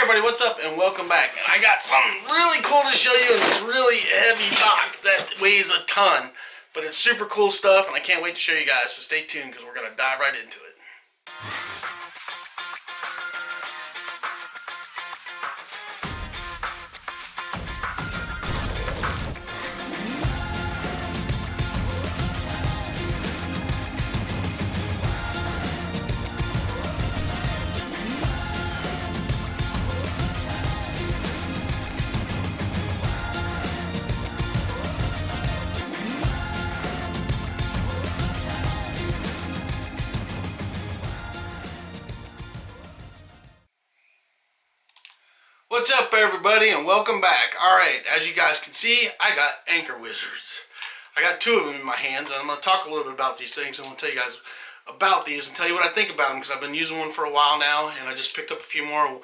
everybody, what's up and welcome back. And I got something really cool to show you in this really heavy box that weighs a ton. But it's super cool stuff and I can't wait to show you guys, so stay tuned because we're going to dive right into it. What's up everybody and welcome back. Alright, as you guys can see, I got anchor wizards. I got two of them in my hands and I'm going to talk a little bit about these things. I'm going to tell you guys about these and tell you what I think about them because I've been using one for a while now and I just picked up a few more.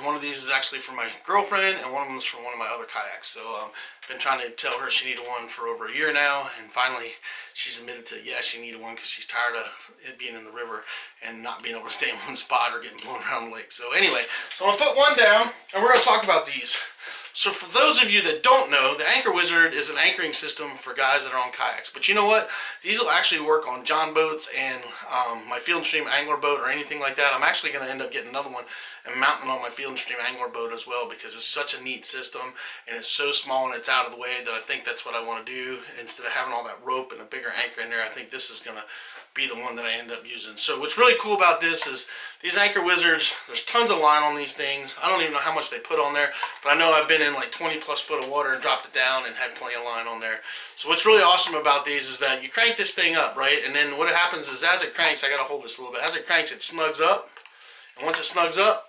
One of these is actually for my girlfriend and one of them is for one of my other kayaks. So I've been trying to tell her she needed one for over a year now, and finally she's admitted to yeah, she needed one because she's tired of it being in the river and not being able to stay in one spot or getting blown around the lake. So anyway, so I'm going to put one down and we're going to talk about these. So for those of you that don't know, the Anchor Wizard is an anchoring system for guys that are on kayaks. But you know what? These will actually work on Jon boats and my Field and Stream angler boat or anything like that. I'm actually going to end up getting another one and mounting on my Field and Stream angler boat as well because it's such a neat system and it's so small and it's out of the way that I think that's what I want to do. Instead of having all that rope and a bigger anchor in there, I think this is going to be the one that I end up using. So what's really cool about this is these Anchor Wizards, there's tons of line on these things. I don't even know how much they put on there, but I know I've been in like 20 plus foot of water and dropped it down and had plenty of line on there. So what's really awesome about these is that you crank this thing up, right? And then what happens is as it cranks, I gotta hold this a little bit, as it cranks it snugs up, and once it snugs up,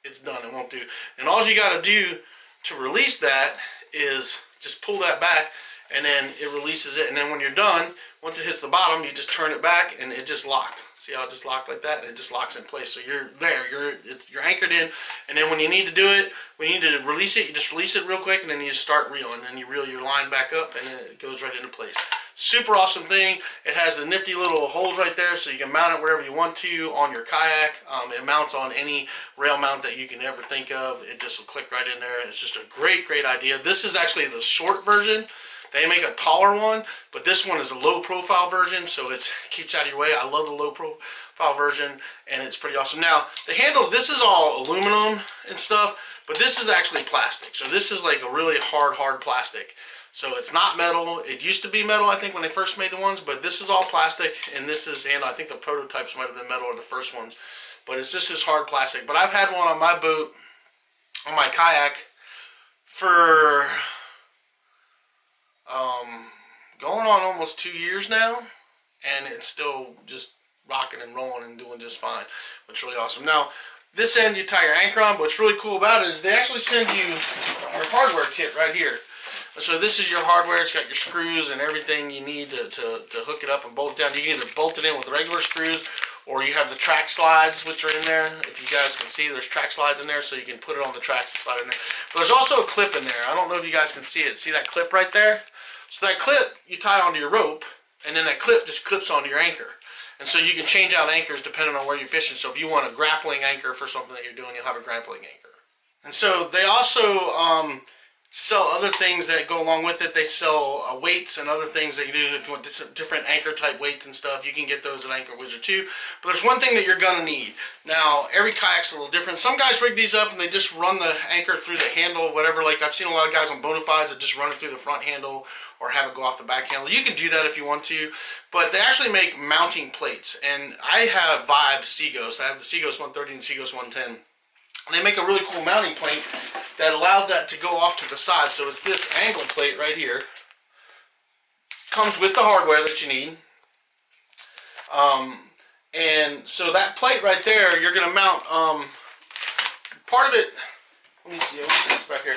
it's done, it won't do. And all you gotta do to release that is just pull that back and then it releases it, and then when you're done, once it hits the bottom, you just turn it back and it just locked. See how it just locked like that? It just locks in place. So you're there, you're anchored in, and then when you need to do it, when you need to release it, you just release it real quick and then you just start reeling, and then you reel your line back up and then it goes right into place. Super awesome thing. It has the nifty little holes right there so you can mount it wherever you want to on your kayak. It mounts on any rail mount that you can ever think of. It just will click right in there. It's just a great idea. This is actually the short version. They make a taller one, but this one is a low profile version, so it keeps out of your way. I love the low profile version, and it's pretty awesome. Now, the handles, this is all aluminum and stuff, but this is actually plastic. So this is like a really hard plastic. So it's not metal. It used to be metal, I think, when they first made the ones, but this is all plastic, and this is, and I think the prototypes might have been metal or the first ones, but it's just this hard plastic. But I've had one on my boat, on my kayak, for going on almost 2 years now, and it's still just rocking and rolling and doing just fine, which is really awesome. Now, this end you tie your anchor on, but what's really cool about it is they actually send you your hardware kit right here. So this is your hardware. It's got your screws and everything you need to hook it up and bolt it down. You can either bolt it in with regular screws, or you have the track slides, which are in there. If you guys can see, there's track slides in there, so you can put it on the tracks and slide in there. But there's also a clip in there. I don't know if you guys can see it. See that clip right there? So that clip you tie onto your rope, and then that clip just clips onto your anchor. And so you can change out anchors depending on where you're fishing. So if you want a grappling anchor for something that you're doing, you'll have a grappling anchor. And so they also sell other things that go along with it. They sell weights and other things that you do. If you want different anchor type weights and stuff, you can get those at Anchor Wizard too. But there's one thing that you're gonna need. Now, every kayak's a little different. Some guys rig these up and they just run the anchor through the handle, whatever. Like I've seen a lot of guys on Bonafides that just run it through the front handle or have it go off the back handle. You can do that if you want to, but they actually make mounting plates. And I have Vibe Seaghost. I have the Seaghost 130 and Seaghost 110. And they make a really cool mounting plate that allows that to go off to the side. So it's this angle plate right here. Comes with the hardware that you need. And so that plate right there, you're going to mount part of it. Let me see what's back here.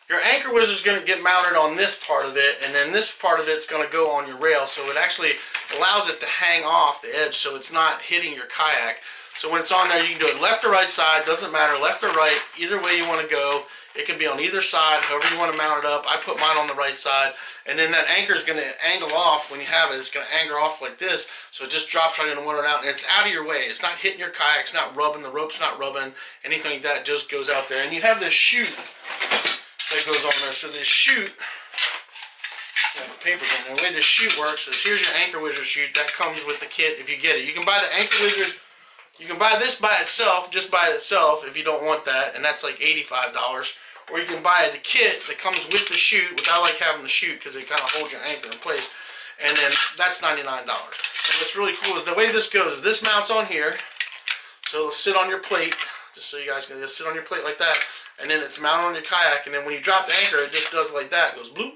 Your Anchor Wizard is going to get mounted on this part of it, and then this part of it's going to go on your rail. So it actually allows it to hang off the edge so it's not hitting your kayak. So when it's on there, you can do it left or right side, doesn't matter, left or right, either way you want to go. It can be on either side, however you want to mount it up. I put mine on the right side, and then that anchor is going to angle off when you have it. It's going to angle off like this, so it just drops right in the water and out, and it's out of your way. It's not hitting your kayak, it's not rubbing, the rope's not rubbing, anything like that just goes out there. And you have this chute that goes on there. So this chute, the paper's in there. The way this chute works is here's your Anchor Wizard chute that comes with the kit if you get it. You can buy the Anchor Wizard. You can buy this by itself, just by itself, if you don't want that, and that's like $85. Or you can buy the kit that comes with the chute, which I like having the chute because it kind of holds your anchor in place, and then that's $99. And what's really cool is the way this goes is this mounts on here, so it'll sit on your plate, just so you guys can just sit on your plate like that, and then it's mounted on your kayak, and then when you drop the anchor, it just does like that, it goes bloop.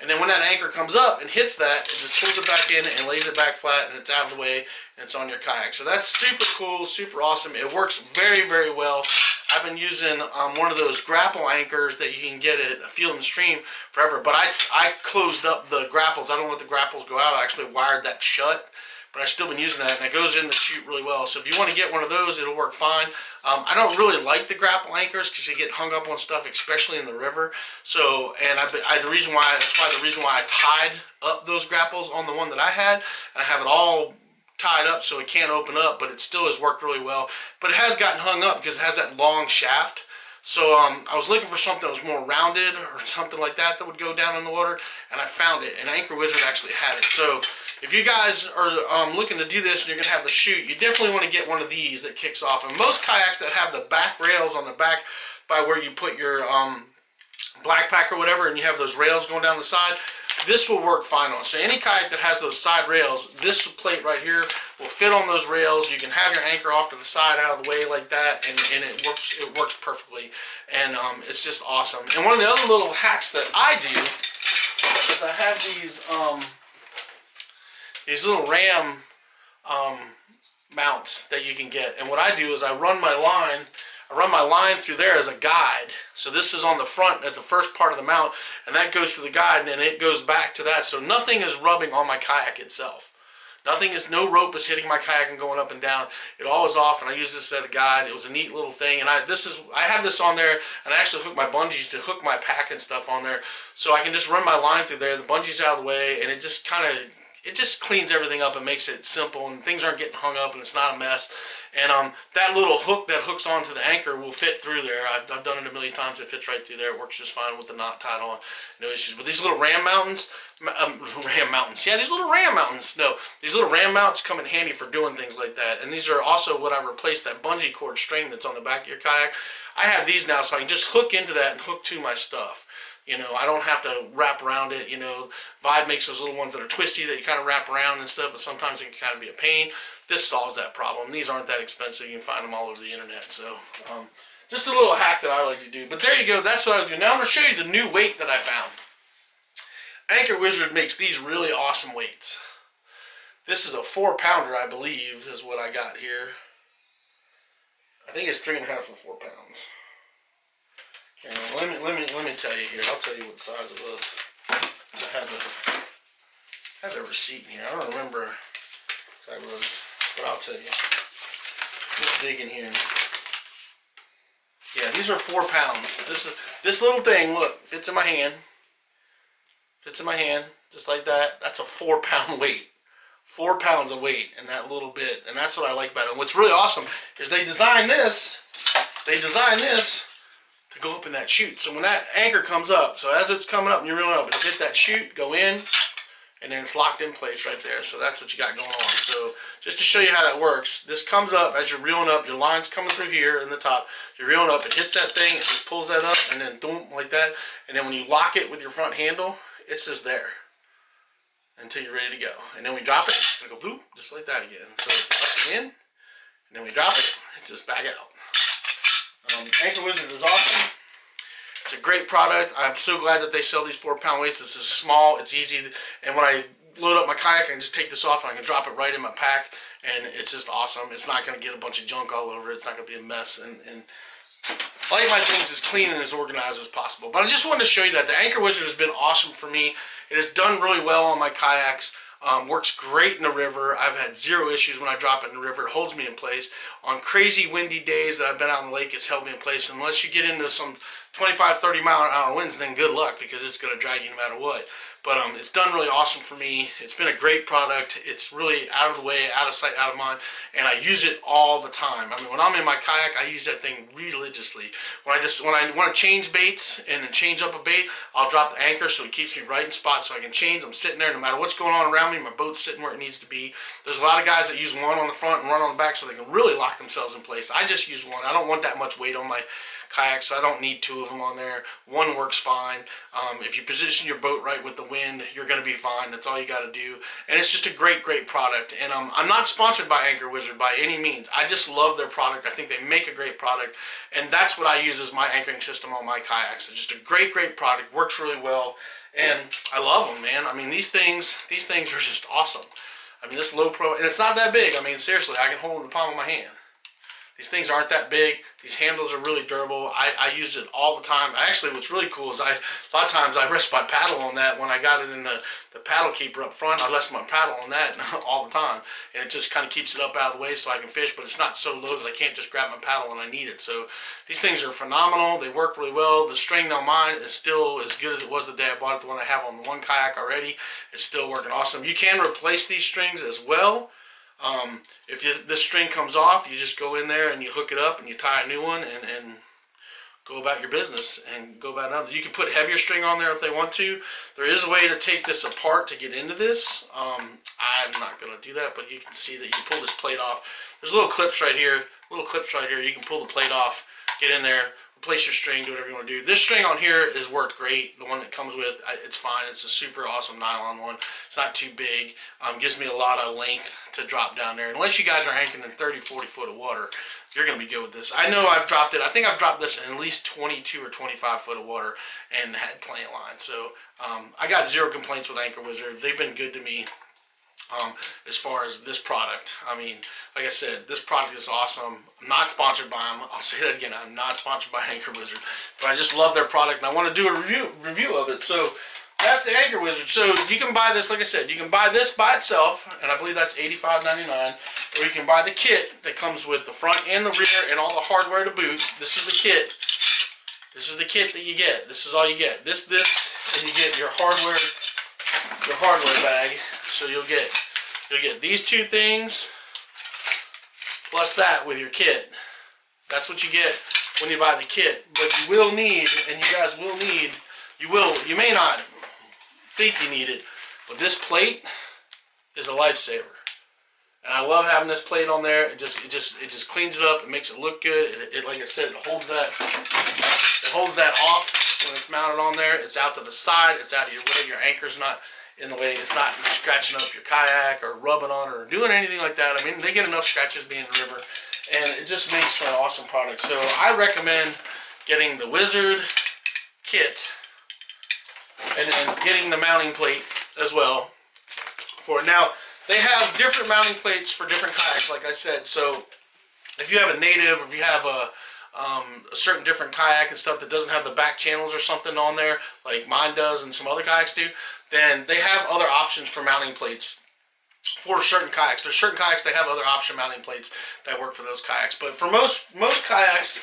And then when that anchor comes up and hits that, it just pulls it back in and lays it back flat, and it's out of the way, and it's on your kayak. So that's super cool, super awesome. It works very, very well. I've been using one of those grapple anchors that you can get at Field and Stream forever, but I closed up the grapples. I don't let the grapples go out. I actually wired that shut, but I've still been using that, and it goes in the chute really well. So if you want to get one of those, it'll work fine. I don't really like the grapple anchors because you get hung up on stuff, especially in the river. So, and the reason why I tied up those grapples on the one that I had, and I have it all tied up so it can't open up, but it still has worked really well. But it has gotten hung up because it has that long shaft. So I was looking for something that was more rounded or something like that that would go down in the water, and I found it, and Anchor Wizard actually had it. So if you guys are looking to do this and you're going to have the chute, you definitely want to get one of these that kicks off. And most kayaks that have the back rails on the back by where you put your black pack or whatever, and you have those rails going down the side, this will work fine on. So any kayak that has those side rails, this plate right here will fit on those rails. You can have your anchor off to the side out of the way like that, and it works perfectly. And it's just awesome. And one of the other little hacks that I do is I have these little ram mounts that you can get. And what I do is I run my line through there as a guide. So this is on the front at the first part of the mount, and that goes to the guide, and then it goes back to that. So nothing is rubbing on my kayak itself. No rope is hitting my kayak and going up and down. It all is off, and I use this as a guide. It was a neat little thing, and I have this on there, and I actually hook my bungees to hook my pack and stuff on there, so I can just run my line through there. The bungee's out of the way, and it just cleans everything up and makes it simple, and things aren't getting hung up, and it's not a mess. And that little hook that hooks onto the anchor will fit through there. I've done it a million times. It fits right through there. It works just fine with the knot tied on. No issues. But these little ram mounts, yeah, these little ram mounts. No, these little ram mounts come in handy for doing things like that. And these are also what I replaced that bungee cord string that's on the back of your kayak. I have these now, so I can just hook into that and hook to my stuff. You know, I don't have to wrap around it. You know, Vibe makes those little ones that are twisty that you kind of wrap around and stuff, but sometimes it can kind of be a pain. This solves that problem. These aren't that expensive. You can find them all over the internet. So, just a little hack that I like to do. But there you go. That's what I do. Now I'm going to show you the new weight that I found. Anchor Wizard makes these really awesome weights. This is a 4-pounder, I believe, is what I got here. I think it's 3.5 or 4 pounds. And let me tell you here. I'll tell you what size it was. I have the receipt here. I don't remember what it was, but I'll tell you. Let's dig in here. Yeah, these are 4 pounds. This little thing, look, fits in my hand. Fits in my hand, just like that. That's a 4-pound weight. 4 pounds of weight in that little bit, and that's what I like about it. And what's really awesome is they designed this to go up in that chute. So when that anchor comes up, so as it's coming up and you're reeling up, it'll hit that chute, go in, and then it's locked in place right there. So that's what you got going on. So just to show you how that works, this comes up as you're reeling up, your line's coming through here in the top, you're reeling up, it hits that thing, it just pulls that up, and then boom, like that. And then when you lock it with your front handle, it's just there until you're ready to go. And then we drop it, it's gonna go bloop, just like that again. So it's up and in, and then we drop it, it's just back out. Anchor Wizard is awesome. It's a great product. I'm so glad that they sell these 4-pound weights. This is small, it's easy, and when I load up my kayak, I can just take this off and I can drop it right in my pack, and it's just awesome. It's not going to get a bunch of junk all over it. It's not going to be a mess, and I like my things as clean and as organized as possible. But I just wanted to show you that the Anchor Wizard has been awesome for me. It has done really well on my kayaks. Works great in the river. I've had zero issues when I drop it in the river. It holds me in place. On crazy windy days that I've been out in the lake, it's held me in place. Unless you get into some 25, 30-mile-an-hour winds, then good luck, because it's going to drag you no matter what. But it's done really awesome for me. It's been a great product. It's really out of the way, out of sight, out of mind, and I use it all the time. I mean, when I'm in my kayak, I use that thing religiously. When I want to change baits and then change up a bait, I'll drop the anchor so it keeps me right in spot so I can change. I'm sitting there no matter what's going on around me. My boat's sitting where it needs to be. There's a lot of guys that use one on the front and one on the back so they can really lock themselves in place. I just use one. I don't want that much weight on my kayak, so I don't need two of them on there. One works fine. If you position your boat right with the wind, you're going to be fine. That's all you got to do. And it's just a great, great product. And I'm not sponsored by Anchor Wizard by any means. I just love their product. I think they make a great product. And that's what I use as my anchoring system on my kayaks. It's just a great, great product. Works really well. And I love them, man. I mean, these things are just awesome. I mean, this low pro, and it's not that big. I mean, seriously, I can hold it in the palm of my hand. These things aren't that big. These handles are really durable. I use it all the time. Actually, what's really cool is a lot of times I rest my paddle on that. When I got it in the paddle keeper up front, I rest my paddle on that all the time. And it just kind of keeps it up out of the way so I can fish, but it's not so low that I can't just grab my paddle when I need it. So these things are phenomenal. They work really well. The string on mine is still as good as it was the day I bought it. The one I have on the one kayak already is still working awesome. You can replace these strings as well. If this string comes off, you just go in there and you hook it up and you tie a new one and go about your business and go about another. You can put heavier string on there if they want to. There is a way to take this apart to get into this. I'm not going to do that, but you can see that you can pull this plate off. There's little clips right here. You can pull the plate off, get in there, replace your string, do whatever you want to do. This string on here has worked great. The one that comes with, it's fine. It's a super awesome nylon one. It's not too big. Gives me a lot of length to drop down there. Unless you guys are anchoring in 30, 40 foot of water, you're going to be good with this. I know I've dropped it. I think I've dropped this in at least 22 or 25 foot of water and had plant line. So I got zero complaints with Anchor Wizard. They've been good to me. As far as this product, I mean, like I said, this product is awesome. I'm not sponsored by them. I'll say that again. I'm not sponsored by Anchor Wizard, but I just love their product and I want to do a review of it. So that's the Anchor Wizard. So you can buy this, like I said, you can buy this by itself, and I believe that's $85.99, or you can buy the kit that comes with the front and the rear and all the hardware to boot. This is the kit. This is the kit that you get. This is all you get. This, and you get your hardware bag. So you'll get these two things plus that with your kit. That's what you get when you buy the kit. But you will need, and you guys will need, you may not think you need it, but this plate is a lifesaver. And I love having this plate on there. It just cleans it up. It makes it look good. It like I said, it holds that off when it's mounted on there. It's out to the side. It's out of your way. Your anchor's not in the way. It's not scratching up your kayak or rubbing on it or doing anything like that. I mean, they get enough scratches being in the river, and it just makes for an awesome product. So I recommend getting the Wizard kit and then getting the mounting plate as well for it. Now, they have different mounting plates for different kayaks, like I said. So if you have a native, or if you have a certain different kayak and stuff that doesn't have the back channels or something on there, like mine does and some other kayaks do, then they have other options for mounting plates for certain kayaks. There's certain kayaks that have other option mounting plates that work for those kayaks. But for most kayaks,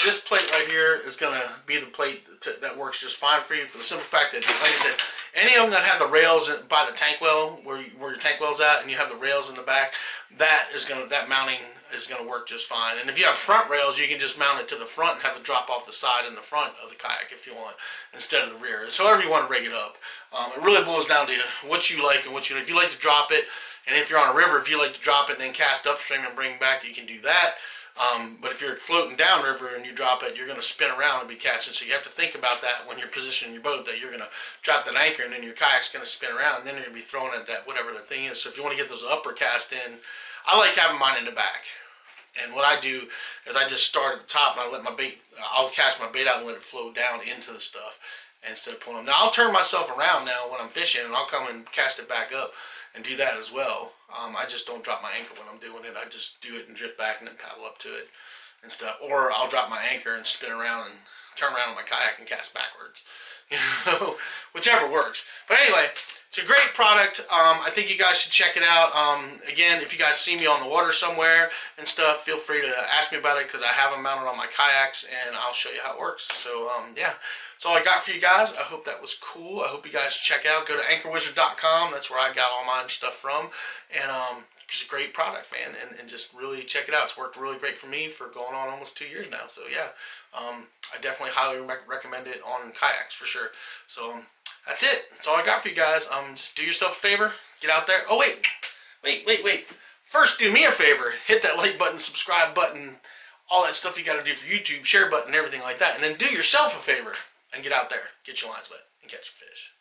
this plate right here is going to be the plate that works just fine for you, for the simple fact that, like I said, any of them that have the rails by the tank well, where your tank well's at, and you have the rails in the back, that mounting is going to work just fine. And if you have front rails, you can just mount it to the front and have it drop off the side in the front of the kayak if you want, instead of the rear. It's however you want to rig it up. It really boils down to what you like and what you know. If you like to drop it, and if you're on a river, if you like to drop it and then cast upstream and bring it back, you can do that. But if you're floating downriver and you drop it, you're going to spin around and be catching. So you have to think about that when you're positioning your boat, that you're going to drop that anchor and then your kayak's going to spin around, and then you're going to be throwing at that, whatever the thing is. So if you want to get those upper cast in, I like having mine in the back. And what I do is I just start at the top and I let my bait, I'll cast my bait out and let it flow down into the stuff instead of pulling them. Now I'll turn myself around now when I'm fishing, and I'll come and cast it back up and do that as well. I just don't drop my anchor when I'm doing it. I just do it and drift back and then paddle up to it and stuff. Or I'll drop my anchor and spin around and turn around on my kayak and cast backwards. You know, whichever works. But anyway, It's a great product. I think you guys should check it out. Again, if you guys see me on the water somewhere and stuff, feel free to ask me about it because I have them mounted on my kayaks and I'll show you how it works. So yeah, that's all I got for you guys. I hope that was cool. I hope you guys check it out. Go to anchorwizard.com. That's where I got all my stuff from. And it's a great product, man. And just really check it out. It's worked really great for me for going on almost 2 years now. So yeah, I definitely highly recommend it on kayaks for sure. So that's it. That's all I got for you guys. Just do yourself a favor. Get out there. Oh, wait. First, do me a favor. Hit that like button, subscribe button, all that stuff you got to do for YouTube, share button, everything like that. And then do yourself a favor and get out there. Get your lines wet and catch some fish.